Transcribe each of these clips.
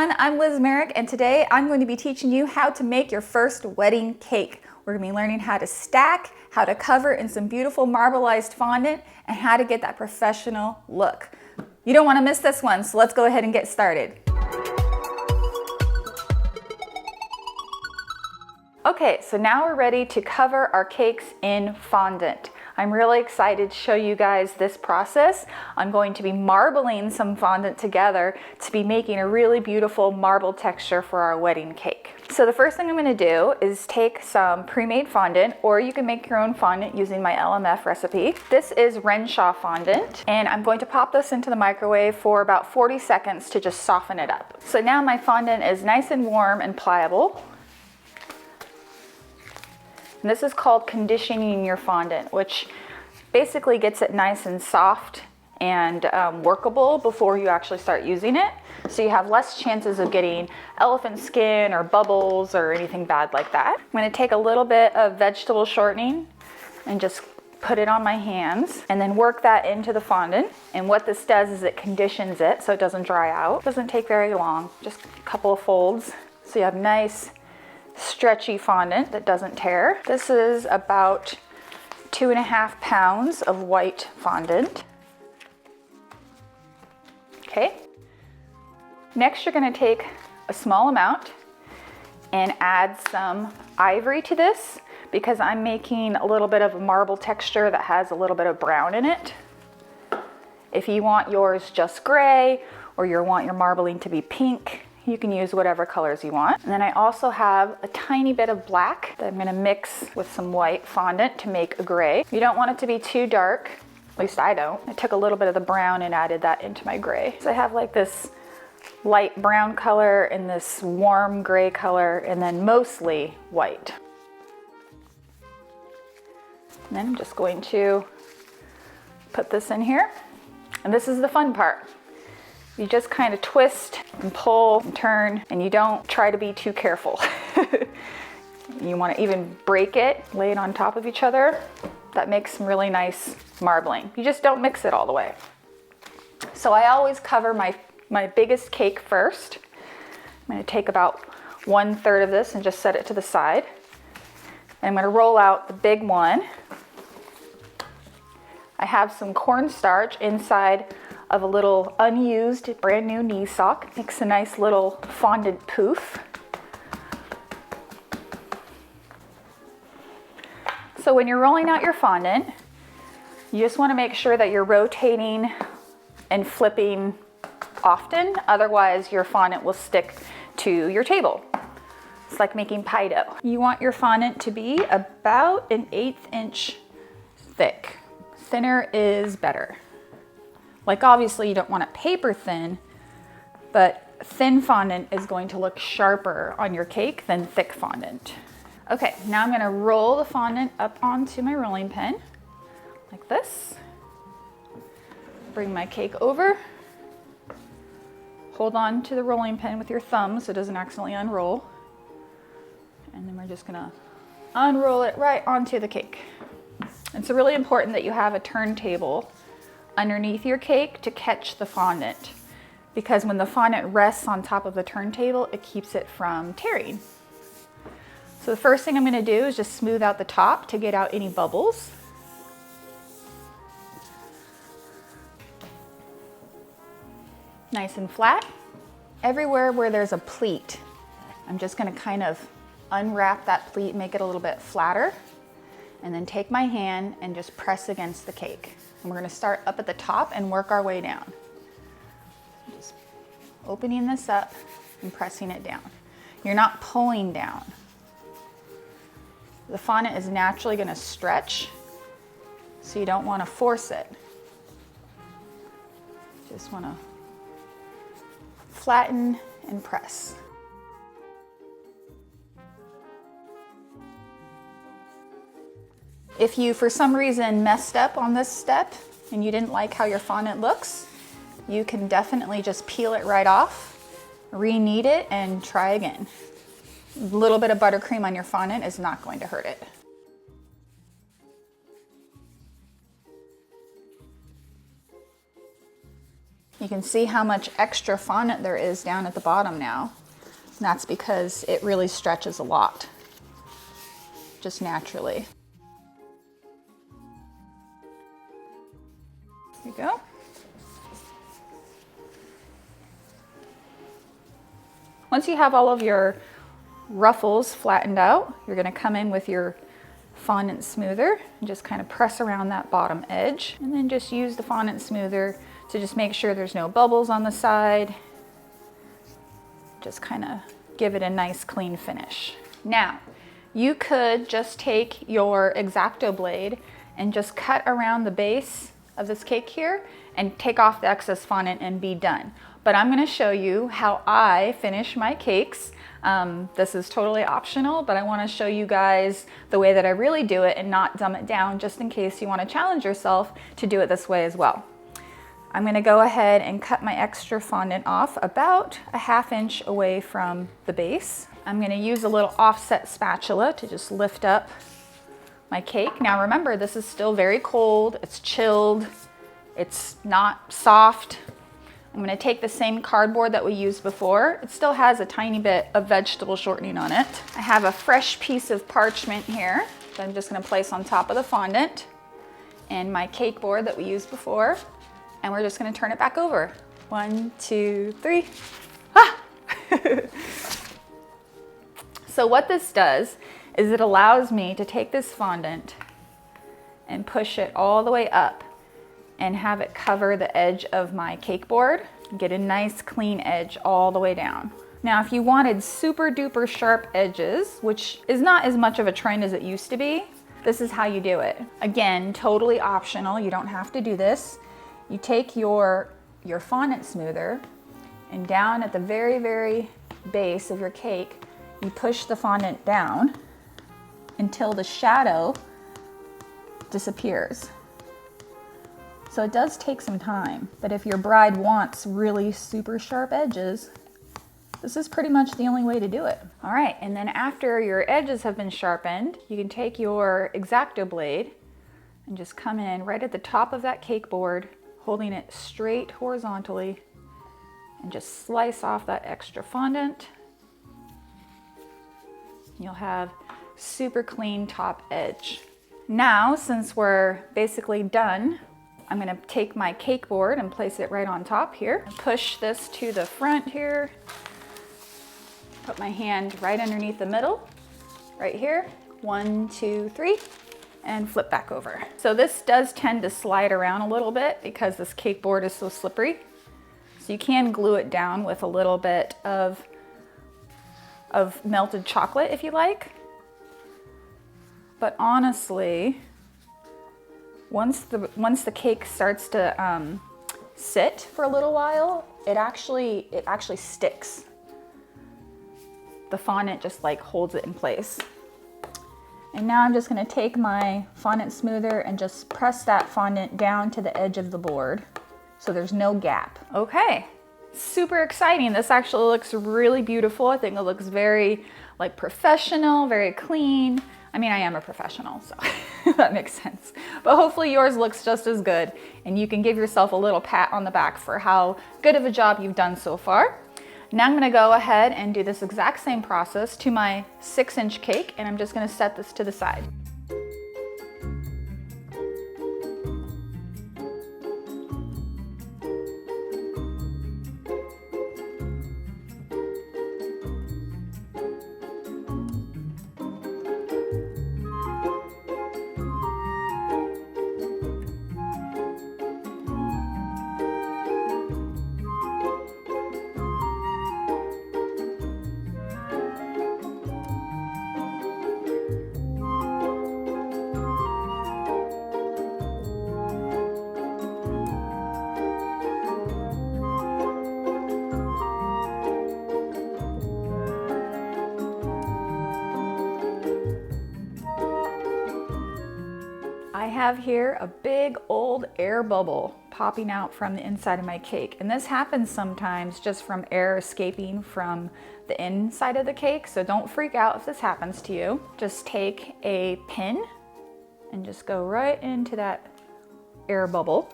everyone, I'm Liz Merrick, and today I'm going to be teaching you how to make your first wedding cake. We're going to be learning how to stack, how to cover in some beautiful marbleized fondant, and how to get that professional look. You don't want to miss this one, so let's go ahead and get started. Okay, so now we're ready to cover our cakes in fondant. I'm really excited to show you guys this process. I'm going to be marbling some fondant together to be making a really beautiful marble texture for our wedding cake. So the first thing I'm going to do is take some pre-made fondant, or you can make your own fondant using my LMF recipe. This is Renshaw fondant, and I'm going to pop this into the microwave for about 40 seconds to just soften it up. So now my fondant is nice and warm and pliable. And this is called conditioning your fondant, which basically gets it nice and soft and workable before you actually start using it. So you have less chances of getting elephant skin or bubbles or anything bad like that. I'm going to take a little bit of vegetable shortening and just put it on my hands and then work that into the fondant. And what this does is it conditions it so it doesn't dry out. It doesn't take very long, just a couple of folds. So you have nice stretchy fondant that doesn't tear. This is about 2.5 pounds of white fondant. Okay. Next, you're going to take a small amount and add some ivory to this because I'm making a little bit of a marble texture that has a little bit of brown in it. If you want yours just gray or you want your marbling to be pink, you can use whatever colors you want. And then I also have a tiny bit of black that I'm gonna mix with some white fondant to make a gray. You don't want it to be too dark, at least I don't. I took a little bit of the brown and added that into my gray. So I have like this light brown color and this warm gray color, and then mostly white. And then I'm just going to put this in here. And this is the fun part. You just kind of twist and pull and turn, and you don't try to be too careful. You want to even break it, lay it on top of each other. That makes some really nice marbling. You just don't mix it all the way. So I always cover my biggest cake first. I'm going to take about 1/3 of this and just set it to the side. And I'm going to roll out the big one. I have some cornstarch inside of a little unused brand new knee sock. Makes a nice little fondant poof. So when you're rolling out your fondant, you just want to make sure that you're rotating and flipping often, otherwise your fondant will stick to your table. It's like making pie dough. You want your fondant to be about 1/8 inch thick. Thinner is better. Like obviously you don't want it paper thin, but thin fondant is going to look sharper on your cake than thick fondant. Okay, now I'm gonna roll the fondant up onto my rolling pin, like this. Bring my cake over. Hold on to the rolling pin with your thumb so it doesn't accidentally unroll. And then we're just gonna unroll it right onto the cake. It's really important that you have a turntable underneath your cake to catch the fondant, because when the fondant rests on top of the turntable, it keeps it from tearing. So the first thing I'm going to do is just smooth out the top to get out any bubbles. Nice and flat. Everywhere where there's a pleat, I'm just going to kind of unwrap that pleat, make it a little bit flatter, and then take my hand and just press against the cake. And we're going to start up at the top and work our way down. Just opening this up and pressing it down. You're not pulling down. The fondant is naturally going to stretch, so you don't want to force it. Just want to flatten and press. If you, for some reason, messed up on this step and you didn't like how your fondant looks, you can definitely just peel it right off, re-knead it, and try again. A little bit of buttercream on your fondant is not going to hurt it. You can see how much extra fondant there is down at the bottom now. And that's because it really stretches a lot, just naturally. There you go. Once you have all of your ruffles flattened out, you're going to come in with your fondant smoother and just kind of press around that bottom edge, and then just use the fondant smoother to just make sure there's no bubbles on the side. Just kind of give it a nice clean finish. Now, you could just take your X-Acto blade and just cut around the base of this cake here and take off the excess fondant and be done. But I'm going to show you how I finish my cakes. This is totally optional, but I want to show you guys the way that I really do it and not dumb it down, just in case you want to challenge yourself to do it this way as well. I'm going to go ahead and cut my extra fondant off about a ½ inch away from the base. I'm going to use a little offset spatula to just lift up my cake. Now remember, this is still very cold, it's chilled, it's not soft. I'm going to take the same cardboard that we used before. It still has a tiny bit of vegetable shortening on it. I have a fresh piece of parchment here that I'm just going to place on top of the fondant and my cake board that we used before. And we're just going to turn it back over. 1, 2, 3. Ah! So what this does is it allows me to take this fondant and push it all the way up and have it cover the edge of my cake board, get a nice clean edge all the way down. Now, if you wanted super duper sharp edges, which is not as much of a trend as it used to be, this is how you do it. Again, totally optional, you don't have to do this. You take your fondant smoother and down at the very, very base of your cake, you push the fondant down until the shadow disappears. So it does take some time, but if your bride wants really super sharp edges, this is pretty much the only way to do it. All right, and then after your edges have been sharpened, you can take your X-Acto blade and just come in right at the top of that cake board, holding it straight horizontally, and just slice off that extra fondant. You'll have super clean top edge. Now, since we're basically done, I'm going to take my cake board and place it right on top here. Push this to the front here. Put my hand right underneath the middle, right here. 1, 2, 3, and flip back over. So this does tend to slide around a little bit because this cake board is so slippery. So you can glue it down with a little bit of melted chocolate if you like. But honestly, once the cake starts to sit for a little while, it actually sticks. The fondant just like holds it in place. And now I'm just going to take my fondant smoother and just press that fondant down to the edge of the board so there's no gap. Okay, super exciting. This actually looks really beautiful. I think it looks very like professional, very clean. I mean, I am a professional, so that makes sense. But hopefully yours looks just as good, and you can give yourself a little pat on the back for how good of a job you've done so far. Now I'm gonna go ahead and do this exact same process to my 6-inch cake, and I'm just gonna set this to the side. I have here a big old air bubble popping out from the inside of my cake. And this happens sometimes just from air escaping from the inside of the cake. So don't freak out if this happens to you. Just take a pin and just go right into that air bubble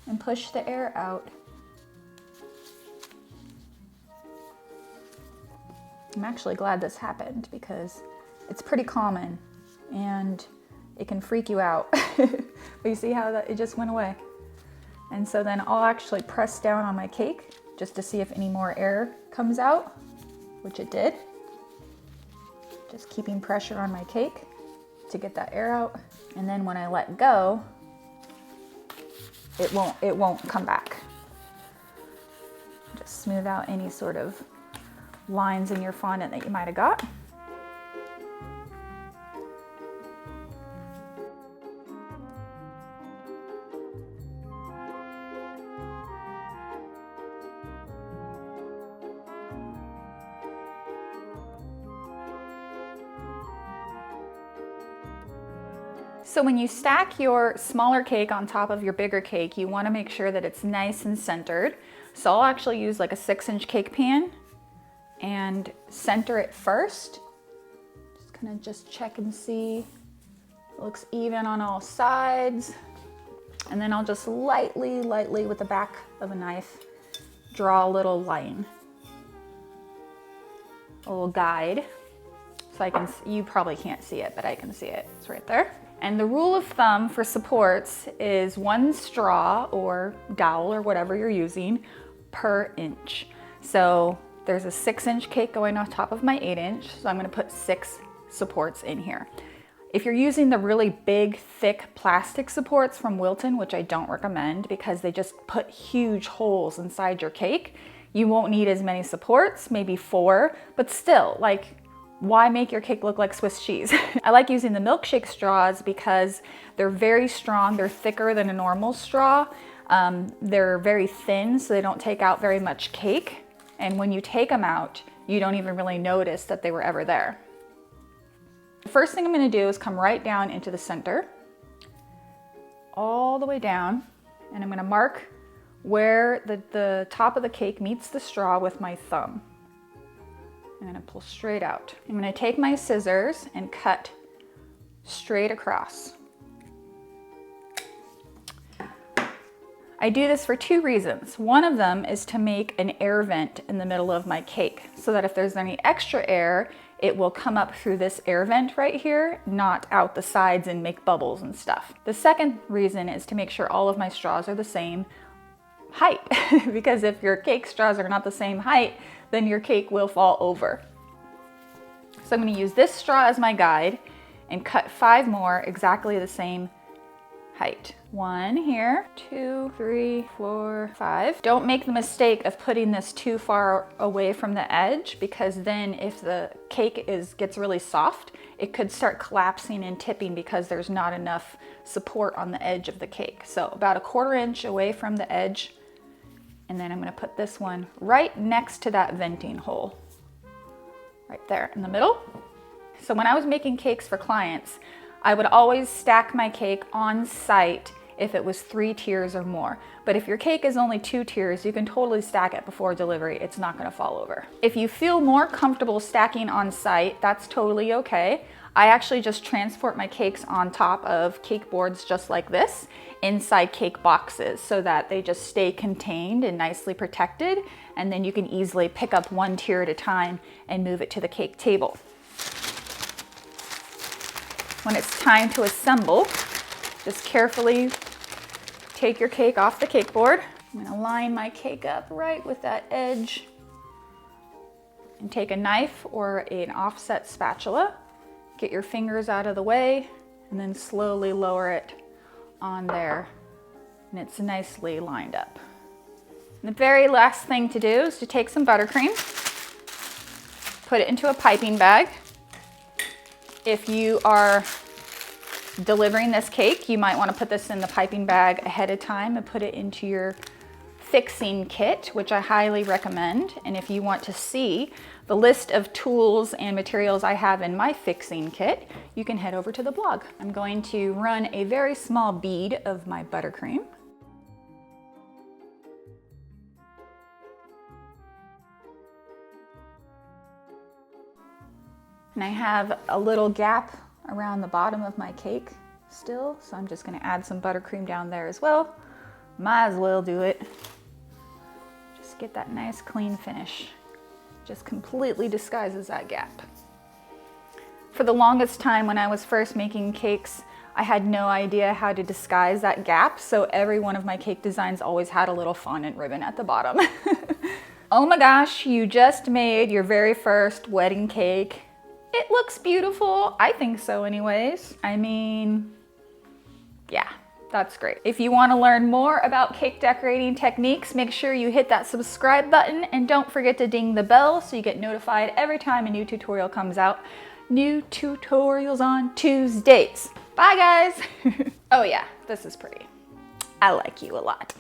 and push the air out. I'm actually glad this happened because it's pretty common and it can freak you out. But you see how it just went away. And so then I'll actually press down on my cake just to see if any more air comes out, which it did. Just keeping pressure on my cake to get that air out. And then when I let go, it won't come back. Just smooth out any sort of lines in your fondant that you might have got. So when you stack your smaller cake on top of your bigger cake, you want to make sure that it's nice and centered. So I'll actually use like a 6-inch cake pan and center it first. Just check and see. It looks even on all sides. And then I'll just lightly with the back of a knife, draw a little line, a little guide. So you probably can't see it, but I can see it. It's right there. And the rule of thumb for supports is 1 straw or dowel or whatever you're using per inch. So there's a 6-inch cake going on top of my 8-inch, so I'm gonna put 6 supports in here. If you're using the really big, thick plastic supports from Wilton, which I don't recommend because they just put huge holes inside your cake, you won't need as many supports, maybe 4, but still, like, why make your cake look like Swiss cheese? I like using the milkshake straws because they're very strong. They're thicker than a normal straw. They're very thin, so they don't take out very much cake. And when you take them out, you don't even really notice that they were ever there. The first thing I'm gonna do is come right down into the center, all the way down, and I'm gonna mark where the top of the cake meets the straw with my thumb. I'm gonna pull straight out. I'm gonna take my scissors and cut straight across. I do this for 2 reasons. One of them is to make an air vent in the middle of my cake so that if there's any extra air, it will come up through this air vent right here, not out the sides and make bubbles and stuff. The second reason is to make sure all of my straws are the same height because if your cake straws are not the same height, then your cake will fall over. So I'm going to use this straw as my guide and cut 5 more exactly the same height. 1 here, 2, 3, 4, 5. Don't make the mistake of putting this too far away from the edge because then if the cake gets really soft, it could start collapsing and tipping because there's not enough support on the edge of the cake. So about a 1/4 inch away from the edge. And then I'm gonna put this one right next to that venting hole, right there in the middle. So when I was making cakes for clients, I would always stack my cake on site if it was 3 tiers or more. But if your cake is only 2 tiers, you can totally stack it before delivery. It's not gonna fall over. If you feel more comfortable stacking on site, that's totally okay. I actually just transport my cakes on top of cake boards just like this inside cake boxes so that they just stay contained and nicely protected, and then you can easily pick up 1 tier at a time and move it to the cake table. When it's time to assemble, just carefully take your cake off the cake board. I'm gonna line my cake up right with that edge and take a knife or an offset spatula. Get your fingers out of the way and then slowly lower it on there, and it's nicely lined up. And the very last thing to do is to take some buttercream, put it into a piping bag. If you are delivering this cake, you might want to put this in the piping bag ahead of time and put it into your fixing kit, which I highly recommend. And if you want to see the list of tools and materials I have in my fixing kit, you can head over to the blog. I'm going to run a very small bead of my buttercream. And I have a little gap around the bottom of my cake still, so I'm just gonna add some buttercream down there as well. Might as well do it. Just get that nice clean finish. Just completely disguises that gap. For the longest time when I was first making cakes, I had no idea how to disguise that gap, so every one of my cake designs always had a little fondant ribbon at the bottom. Oh my gosh, you just made your very first wedding cake. It looks beautiful. I think so anyways. I mean, yeah, that's great. If you want to learn more about cake decorating techniques, make sure you hit that subscribe button and don't forget to ding the bell so you get notified every time a new tutorial comes out. New tutorials on Tuesdays. Bye guys. Oh yeah, this is pretty. I like you a lot.